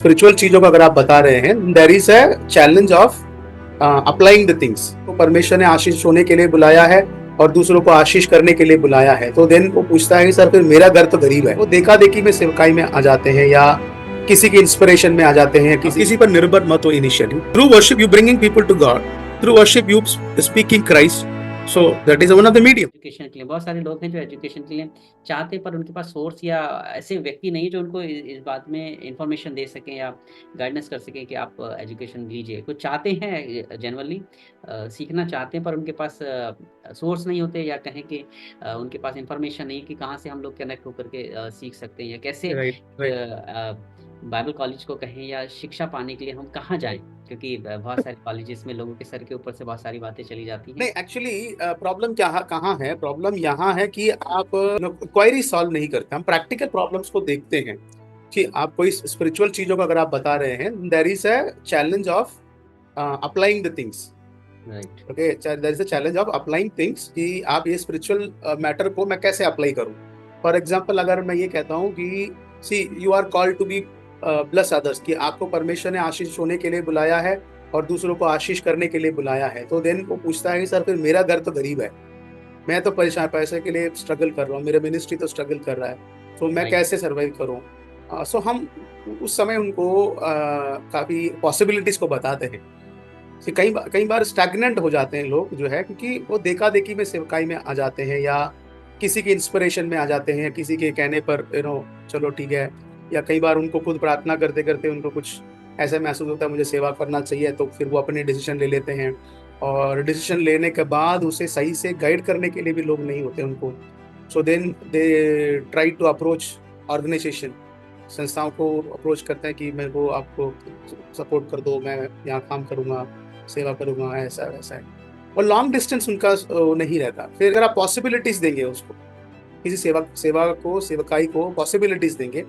Spiritual चीजों का अगर आप बता रहे हैं, there is a challenge of applying the things. तो परमेश्वर ने आशीष होने के लिए बुलाया है और दूसरों को आशीष करने के लिए बुलाया है। तो देन वो पूछता है कि सर फिर मेरा घर तो गरीब है। वो देखा देखी में सेवकाई में आ जाते हैं या किसी की इंस्पिरेशन में आ जाते हैं। किसी पर निर्भर मत हो। Initially through worship you bringing people to God, through worship you speaking Christ. So that is one of the medium. Education के लिए बहुत सारे लोग हैं जो एजुकेशन के लिए चाहते हैं, पर उनके पास सोर्स या ऐसे व्यक्ति नहीं जो उनको इस बात में इंफॉर्मेशन दे सकें या गाइडेंस कर सकें कि आप एजुकेशन लीजिए। कुछ चाहते हैं जनरली सीखना चाहते हैं, पर उनके पास सोर्स नहीं होते, या कहें कि उनके पास इंफॉर्मेशन नहीं कि कहाँ से हम लोग कनेक्ट होकर के सीख सकते हैं, या कैसे बाइबल कॉलेज को कहें या शिक्षा पाने के लिए हम कहाँ जाएं, क्योंकि बहुत सारे कॉलेजेस में लोगों के सर के ऊपर से बहुत सारी बातें चली जाती हैं। नहीं, एक्चुअली प्रॉब्लम क्या कहाँ है? प्रॉब्लम यहाँ है कि आप क्वेरी सॉल्व नहीं करते। हम प्रैक्टिकल प्रॉब्लम्स को देखते हैं कि आप कोई स्पिरिचुअल चीजों का अगर आप बता रहे हैं, there is a challenge of applying the things. Right. Okay, there is a challenge of applying things कि आप ये स्पिरिचुअल मैटर को मैं कैसे अप्लाई करूं। फॉर एग्जांपल, अगर मैं ये कहता हूं कि see you are called to be bless others, कि आपको परमेश्वर ने आशीष होने के लिए बुलाया है और दूसरों को आशीष करने के लिए बुलाया है। तो देन वो पूछता है कि सर फिर मेरा घर तो गरीब है, मैं तो परेशान, पैसे के लिए स्ट्रगल कर रहा हूँ, मेरा मिनिस्ट्री तो स्ट्रगल कर रहा है, तो मैं Right. कैसे सर्वाइव करूँ। सो हम उस समय उनको काफ़ी पॉसिबिलिटीज़ को बताते हैं कि कई बार स्टैग्नेंट हो जाते हैं लोग जो है, क्योंकि वो देखा देखी में सेवकाई में आ जाते हैं या किसी की इंस्पिरेशन में आ जाते हैं, किसी के कहने पर चलो ठीक है। या कई बार उनको खुद प्रार्थना करते करते उनको कुछ ऐसा महसूस होता है मुझे सेवा करना चाहिए, तो फिर वो अपने डिसीजन ले लेते हैं। और डिसीजन लेने के बाद उसे सही से गाइड करने के लिए भी लोग नहीं होते उनको। So then they try to approach organisation, संस्थाओं को अप्रोच करते हैं कि मेरे को आपको सपोर्ट कर दो, मैं यहाँ काम करूँगा, सेवा करूँगा, ऐसा वैसा है। और लॉन्ग डिस्टेंस उनका नहीं रहता। फिर अगर आप पॉसिबिलिटीज़ देंगे उसको, किसी सेवकाई को पॉसिबिलिटीज़ देंगे,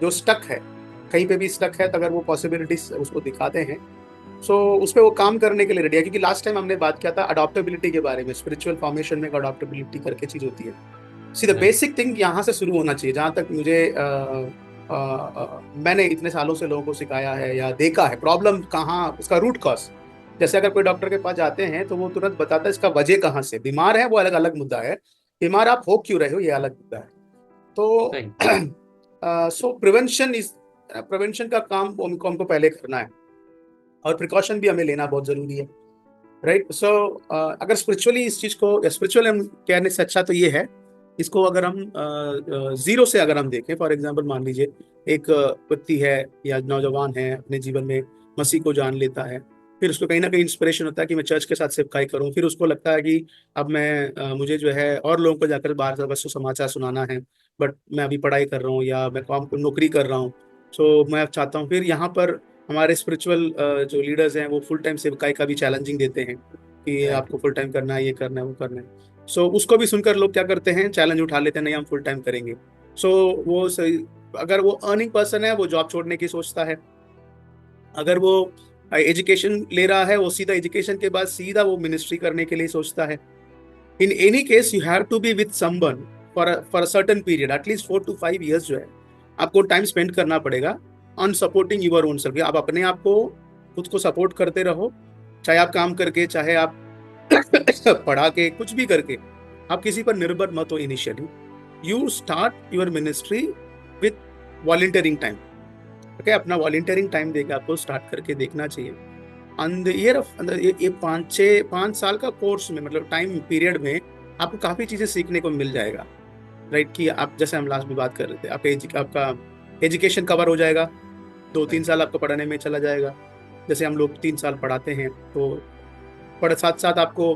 जो स्टक है, कहीं पे भी स्टक है, तो अगर वो पॉसिबिलिटीज़ उसको दिखाते हैं, सो उस पर वो काम करने के लिए रेडी है। क्योंकि लास्ट टाइम हमने बात किया था अडॉप्टेबिलिटी के बारे में। स्पिरिचुअल फॉर्मेशन में अडॉप्टेबिलिटी करके चीज़ होती है। सी द बेसिक थिंग यहाँ से शुरू होना चाहिए। जहाँ तक मुझे मैंने इतने सालों से लोगों को सिखाया है या देखा है, प्रॉब्लम कहाँ, उसका रूट कॉज। जैसे अगर कोई डॉक्टर के पास जाते हैं तो वो तुरंत बताता है इसका वजह कहाँ से। बीमार है वो अलग अलग मुद्दा है, बीमार आप हो क्यों रहे हो ये अलग मुद्दा है। तो सो प्रिवेंशन का काम हमको पहले करना है, और प्रिकॉशन भी हमें लेना बहुत जरूरी है। राइट। सो अगर स्पिरिचुअली इस चीज को, स्पिरिचुअल हम कहने से अच्छा तो ये है, इसको अगर हम जीरो से अगर हम देखें, फॉर एग्जांपल मान लीजिए एक व्यक्ति है या नौजवान है, अपने जीवन में मसीह को जान लेता है, फिर उसको कहीं ना कहीं इंस्पिरेशन होता है कि मैं चर्च के साथ सेवकाई करूं। फिर उसको लगता है कि अब मैं मुझे जो है और लोगों को जाकर बाहर से बस समाचार सुनाना है, बट मैं अभी पढ़ाई कर रहा हूँ या मैं काम नौकरी कर रहा हूँ। सो मैं चाहता हूँ, फिर यहाँ पर हमारे स्पिरिचुअल जो लीडर्स हैं वो फुल टाइम सेवकाई का भी चैलेंजिंग देते हैं कि आपको फुल टाइम करना है, ये करना है, वो करना है। सो उसको भी सुनकर लोग क्या करते हैं, चैलेंज उठा लेते हैं, नहीं हम फुल टाइम करेंगे। सो वो अगर वो अर्निंग पर्सन है वो जॉब छोड़ने की सोचता है। अगर वो एजुकेशन ले रहा है वो सीधा एजुकेशन के बाद सीधा वो मिनिस्ट्री करने के लिए सोचता है। In any case you have to be with someone for a certain period, at least 4 to 5 years जो है आपको टाइम स्पेंड करना पड़ेगा on supporting your own self. आप अपने आप को खुद को सपोर्ट करते रहो, चाहे आप काम करके, चाहे आप पढ़ा के, कुछ भी करके। आप किसी पर निर्भर मत हो। Initially you start your ministry with volunteering time. Okay, अपना वॉलंटियरिंग टाइम देकर आपको स्टार्ट करके देखना चाहिए। द ईयर ऑफ ये 5 साल का कोर्स में, मतलब टाइम पीरियड में, आपको काफ़ी चीज़ें सीखने को मिल जाएगा। राइट, कि आप जैसे हम लास्ट में बात कर रहे थे, आपका एजुकेशन कवर हो जाएगा, 2-3 साल आपको पढ़ाने में चला जाएगा। जैसे हम लोग 3 साल पढ़ाते हैं, तो साथ साथ आपको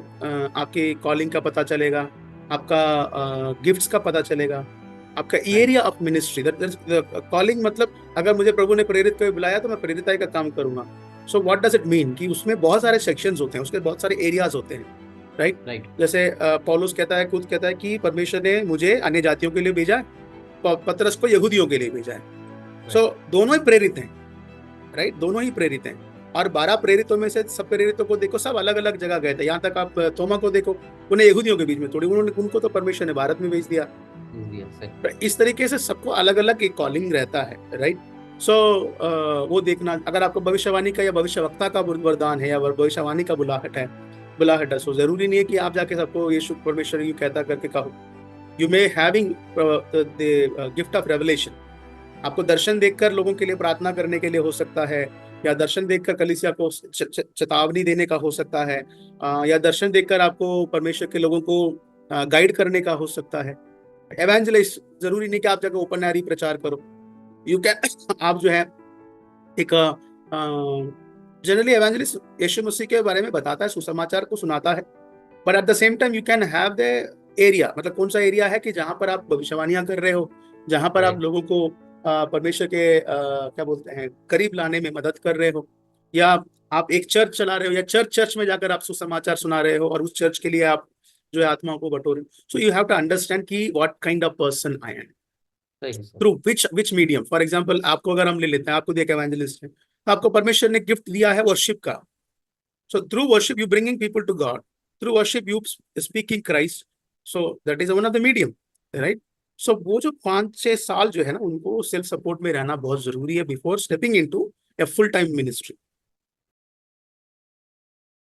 आपकी कॉलिंग का पता चलेगा, आपका गिफ्ट्स का पता चलेगा, आपका एरिया ऑफ मिनिस्ट्री। कॉलिंग मतलब अगर मुझे प्रभु ने प्रेरित कर बुलाया तो मैं प्रेरिताई का काम करूंगा। So what does it mean कि उसमें बहुत सारे सेक्शंस होते हैं, उसके बहुत सारे एरियाज होते हैं। राइट। जैसे पौलुस खुद कहता है कि परमेश्वर ने मुझे अन्य जातियों के लिए भेजा है, पतरस को यहूदियों के लिए भेजा है। सो दोनों ही प्रेरित हैं। राइट, दोनों ही प्रेरित हैं। और 12 प्रेरितों में से सब प्रेरितों को देखो, सब अलग अलग जगह गए थे। यहाँ तक आप थोमा को देखो, उन्हें यहूदियों के बीच में थोड़ी, उनको तो परमेश्वर ने भारत में भेज दिया। इस तरीके से सबको अलग अलग एक कॉलिंग रहता है। राइट। सो वो देखना, अगर आपको भविष्यवाणी का या भविष्यवक्ता का वरदान है या भविष्यवाणी का बुलाहट है, सो जरूरी नहीं है कि आप जाके सबको ये शुभ परमेश्वर यूं कहता करके कहो। You may having the gift of revelation, आपको दर्शन देखकर लोगों के लिए प्रार्थना करने के लिए हो सकता है, या दर्शन देखकर कलीसिया को चेतावनी देने का हो सकता है, या दर्शन देखकर आपको परमेश्वर के लोगों को गाइड करने का हो सकता है। एवेंजलिस्ट जरूरी नहीं कि आप जाकर ओपन एयरी प्रचार करो। यू कैन आप जो है एक जनरली एवेंजलिस्ट यीशु मसीह के बारे में बताता है, सुसमाचार को सुनाता है, but at the same time you can have the area, मतलब कौन सा एरिया है कि जहां पर आप भविष्यवाणियां कर रहे हो, जहां पर आप राइट। लोगों को परमेश्वर के क्या बोलते हैं करीब लाने में मदद कर रहे हो, या आप एक चर्च चला रहे हो, या चर्च में जाकर आप सुसमाचार सुना रहे हो और उस चर्च के लिए आप जो है आत्माओं को बटोरे। So you have to understand कि what kind of person I am, सही sir. Through which medium. For example आपको अगर हम ले लेते हैं, आपको एक एवेंजलिस्ट है, तो आपको परमेश्वर ने गिफ्ट दिया है वर्शिप का। So through worship, you bringing people to God. Through worship, you speaking Christ. So that is one of the medium, right? So वो जो 5-6 साल जो है ना, उनको सेल्फ सपोर्ट में रहना बहुत जरूरी है before stepping into a full time ministry.